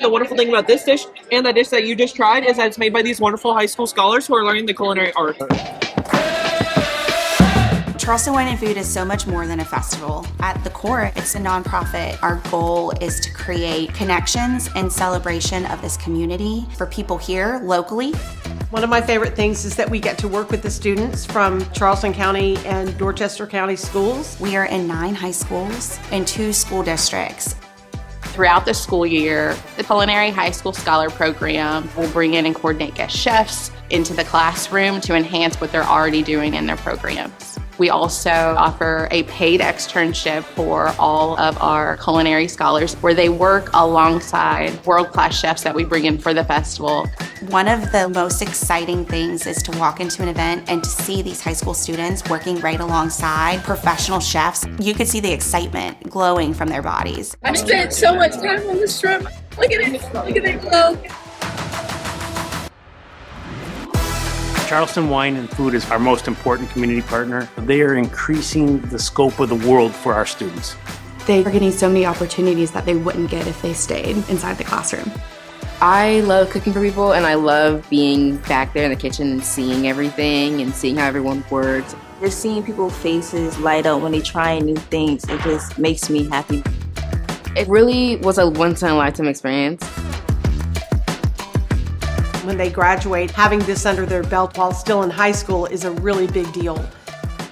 The wonderful thing about this dish and the dish that you just tried is that it's made by these wonderful high school scholars who are learning the culinary art. Charleston Wine and Food is so much more than a festival. At the core, it's a nonprofit. Our goal is to create connections and celebration of this community for people here locally. One of my favorite things is that we get to work with the students from Charleston County and Dorchester County schools. We are in 9 high schools and 2 school districts. Throughout the school year, the Culinary High School Scholar Program will bring in and coordinate guest chefs into the classroom to enhance what they're already doing in their programs. We also offer a paid externship for all of our culinary scholars where they work alongside world-class chefs that we bring in for the festival. One of the most exciting things is to walk into an event and to see these high school students working right alongside professional chefs. You could see the excitement glowing from their bodies. I've spent so much time on this trip. Look at it glow. Charleston Wine and Food is our most important community partner. They are increasing the scope of the world for our students. They are getting so many opportunities that they wouldn't get if they stayed inside the classroom. I love cooking for people, and I love being back there in the kitchen and seeing everything and seeing how everyone works. Just seeing people's faces light up when they try new things, it just makes me happy. It really was a once-in-a-lifetime experience. When they graduate, having this under their belt while still in high school is a really big deal.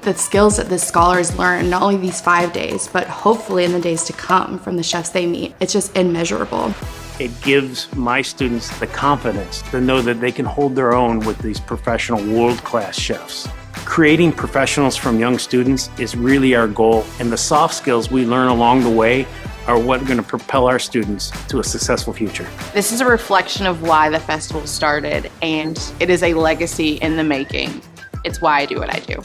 The skills that the scholars learn, not only these 5 days, but hopefully in the days to come from the chefs they meet, it's just immeasurable. It gives my students the confidence to know that they can hold their own with these professional world-class chefs. Creating professionals from young students is really our goal, and the soft skills we learn along the way are what are going to propel our students to a successful future. This is a reflection of why the festival started, and it is a legacy in the making. It's why I do what I do.